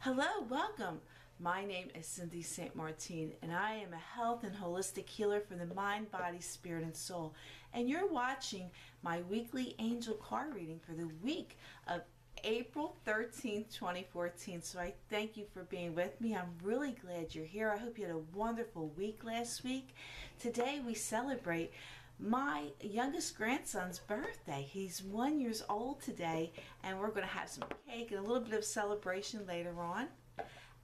Hello, welcome. My name is Cindy St. Martine, and I am a health and holistic healer for the mind, body, spirit, and soul. And you're watching my weekly angel card reading for the week of April 13th, 2014. So I thank you for being with me. I'm really glad you're here. I hope you had a wonderful week last week. Today we celebrate my youngest grandson's birthday. He's 1 year old today, and we're going to have some cake and a little bit of celebration later on.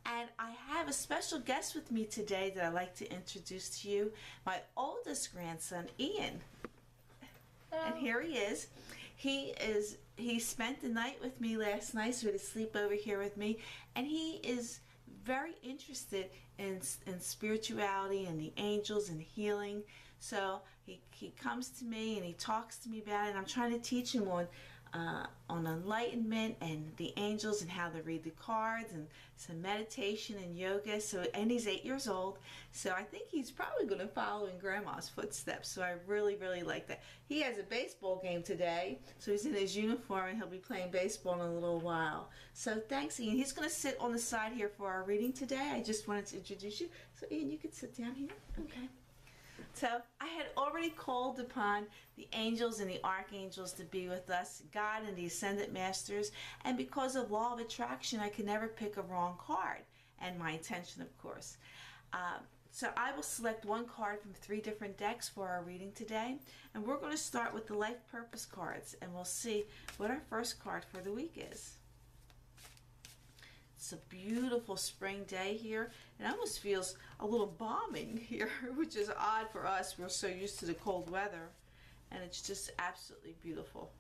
And I have a special guest with me today that I'd like to introduce to you, my oldest grandson, Ian. And here he is. He spent the night with me last night, so he had to sleep over here with me, and he is very interested in spirituality and the angels and healing. So he comes to me and he talks to me about it, and I'm trying to teach him on enlightenment and the angels and how to read the cards and some meditation and yoga. And he's 8 years old, so I think he's probably going to follow in Grandma's footsteps. So I really like that. He has a baseball game today, so he's in his uniform and he'll be playing baseball in a little while. So thanks, Ian. He's going to sit on the side here for our reading today. I just wanted to introduce you. So Ian, you could sit down here. Okay. So I had already called upon the angels and the archangels to be with us, God and the ascended masters, and because of law of attraction, I can never pick a wrong card, and my intention, of course. So I will select one card from 3 different decks for our reading today, and we're going to start with the life purpose cards, and we'll see what our first card for the week is. It's a beautiful spring day here. It almost feels a little balming here, which is odd for us. We're so used to the cold weather, and it's just absolutely beautiful.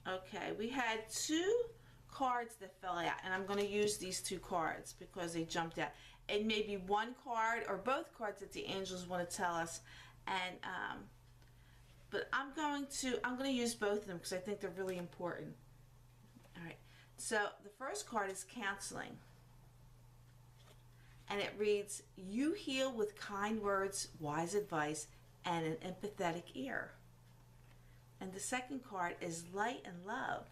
Okay, we had 2 cards that fell out, and I'm going to use these 2 cards because they jumped out. It may be one card or both cards that the angels want to tell us, and but I'm going to use both of them because I think they're really important. All right, so the first card is counseling, and it reads, "You heal with kind words, wise advice, and an empathetic ear." And the second card is light and love.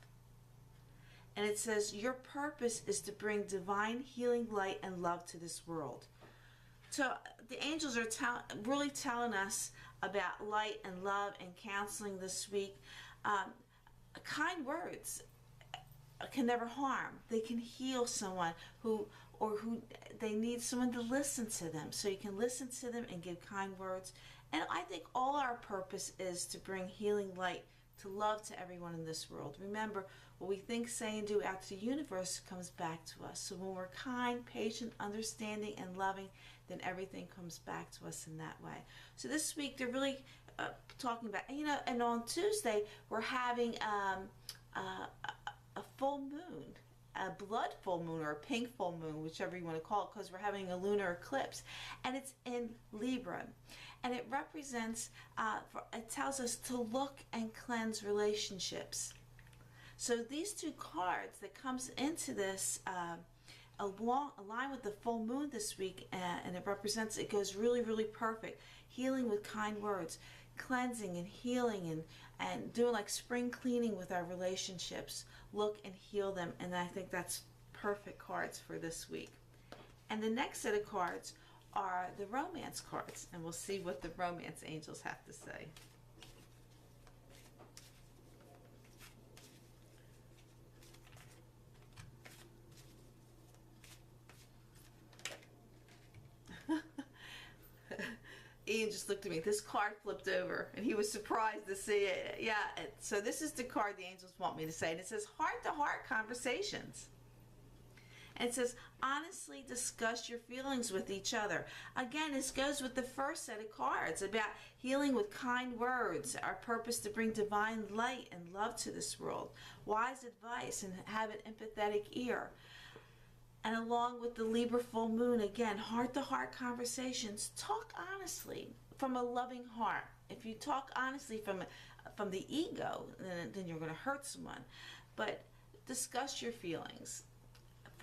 And it says, "Your purpose is to bring divine healing light and love to this world." So the angels are really telling us about light and love and counseling this week. Kind words can never harm. They can heal someone who they need someone to listen to them. So you can listen to them and give kind words. And I think all our purpose is to bring healing light to love to everyone in this world. Remember, what we think, say, and do out to the universe comes back to us. So when we're kind, patient, understanding, and loving, then everything comes back to us in that way. So this week they're really talking about, and on Tuesday we're having a full moon, a blood full moon or a pink full moon, whichever you want to call it, because we're having a lunar eclipse, and it's in Libra, and it represents it tells us to look and cleanse relationships. So these 2 cards that comes into this align with the full moon this week, and it goes really perfect. Healing with kind words, cleansing and healing, and doing like spring cleaning with our relationships. Look and heal them, and I think that's perfect cards for this week. And the next set of cards are the romance cards, and we'll see what the romance angels have to say. Ian just looked at me. This card flipped over, and he was surprised to see it. Yeah, so this is the card the angels want me to say, and it says heart-to-heart conversations. And it says, honestly discuss your feelings with each other. Again, this goes with the first set of cards about healing with kind words, our purpose to bring divine light and love to this world, wise advice, and have an empathetic ear. And along with the Libra full moon, again, heart-to-heart conversations. Talk honestly from a loving heart. If you talk honestly from the ego, then you're going to hurt someone. But discuss your feelings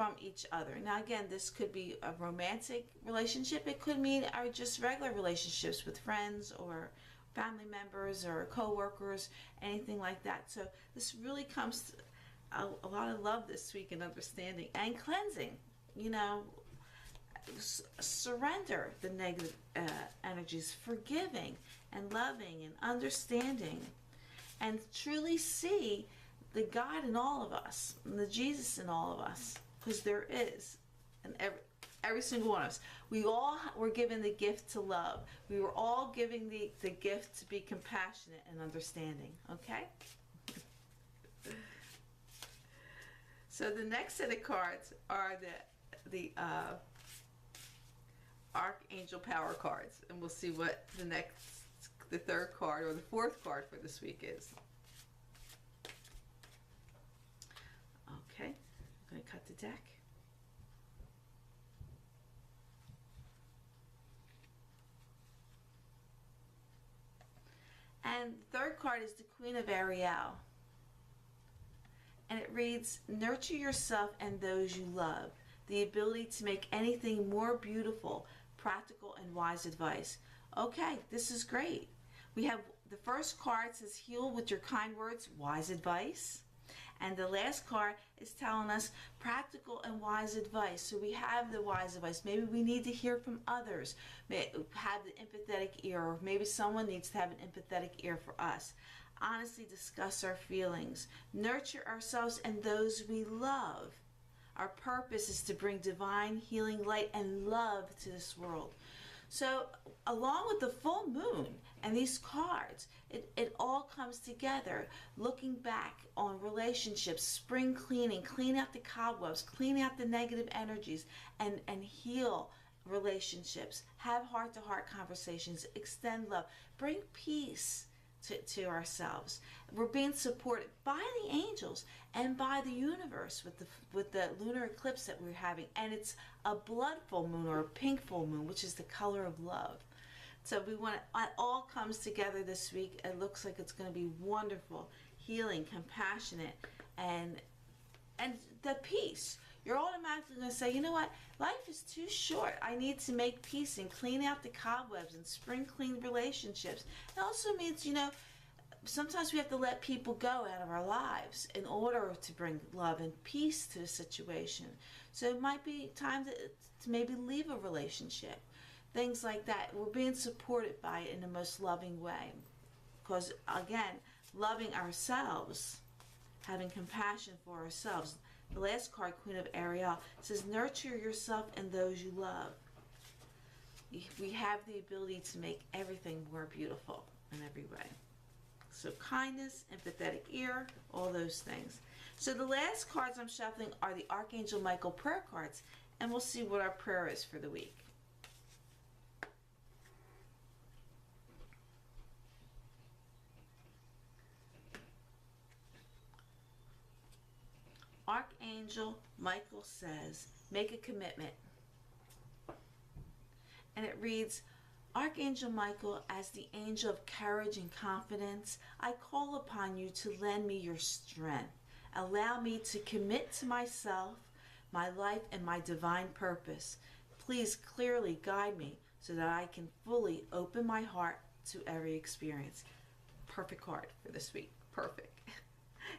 from each other. Now again, this could be a romantic relationship. It could mean our just regular relationships with friends or family members or co-workers, anything like that. So this really comes to a lot of love this week and understanding and cleansing. You know, surrender the negative energies, forgiving and loving and understanding, and truly see the God in all of us and the Jesus in all of us, because there is, and every single one of us. We all were given the gift to love. We were all given the gift to be compassionate and understanding. Okay. So the next set of cards are the Archangel Power cards, and we'll see what the third card or the fourth card for this week is. Okay, I'm going to cut the deck. And the third card is the Queen of Ariel. And it reads, nurture yourself and those you love. The ability to make anything more beautiful, practical and wise advice. Okay, this is great. We have the first card says heal with your kind words, wise advice. And the last card is telling us practical and wise advice. So we have the wise advice. Maybe we need to hear from others. Have the empathetic ear, or maybe someone needs to have an empathetic ear for us. Honestly discuss our feelings. Nurture ourselves and those we love. Our purpose is to bring divine healing light and love to this world. So along with the full moon and these cards, it all comes together. Looking back on relationships, spring cleaning, clean out the cobwebs, clean out the negative energies, and heal relationships. Have heart-to-heart conversations, extend love, bring peace to ourselves. We're being supported by the angels and by the universe with the lunar eclipse that we're having, and it's a blood full moon or a pink full moon, which is the color of love. So we want it all comes together this week. It looks like it's going to be wonderful, healing, compassionate, and the peace. You're automatically going to say, you know what, life is too short. I need to make peace and clean out the cobwebs and spring clean relationships. It also means, you know, sometimes we have to let people go out of our lives in order to bring love and peace to a situation. So it might be time to maybe leave a relationship. Things like that. We're being supported by it in the most loving way. Because, again, loving ourselves, having compassion for ourselves. The last card, Queen of Ariel, says, nurture yourself and those you love. We have the ability to make everything more beautiful in every way. So kindness, empathetic ear, all those things. So the last cards I'm shuffling are the Archangel Michael prayer cards, and we'll see what our prayer is for the week. Archangel Michael says, make a commitment. And it reads, Archangel Michael, as the angel of courage and confidence, I call upon you to lend me your strength. Allow me to commit to myself, my life, and my divine purpose. Please clearly guide me so that I can fully open my heart to every experience. Perfect card for this week. Perfect.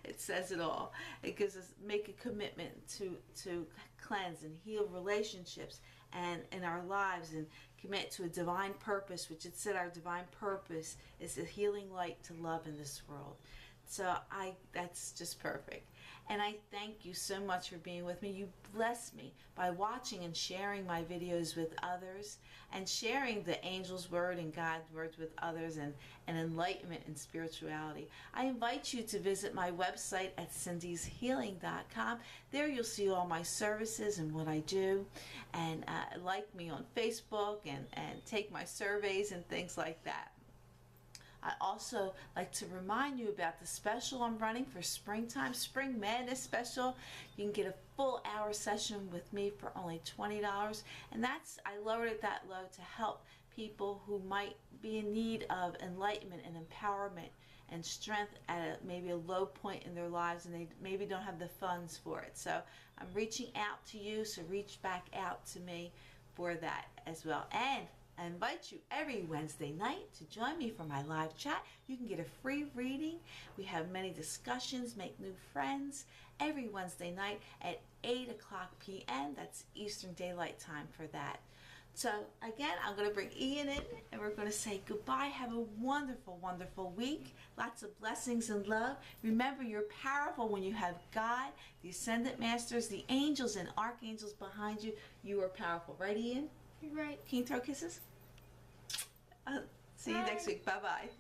It says it all. It gives us make a commitment to cleanse and heal relationships and in our lives, and commit to a divine purpose, which it said our divine purpose is a healing light to love in this world. So that's just perfect. And I thank you so much for being with me. You bless me by watching and sharing my videos with others, and sharing the angel's word and God's words with others, and enlightenment and spirituality. I invite you to visit my website at cindyshealing.com. There you'll see all my services and what I do, and like me on Facebook and take my surveys and things like that. I also like to remind you about the special I'm running for springtime, Spring Madness special. You can get a full hour session with me for only $20, and I lowered it that low to help people who might be in need of enlightenment and empowerment and strength at maybe a low point in their lives, and they maybe don't have the funds for it. So I'm reaching out to you, so reach back out to me for that as well. And I invite you every Wednesday night to join me for my live chat. You can get a free reading. We have many discussions, make new friends every Wednesday night at 8 o'clock p.m. That's Eastern Daylight Time for that. So again, I'm going to bring Ian in and we're going to say goodbye. Have a wonderful, wonderful week. Lots of blessings and love. Remember, you're powerful when you have God, the Ascendant Masters, the angels and archangels behind you. You are powerful. Right, Ian? You're right. Can you throw kisses? See you next week. Bye-bye.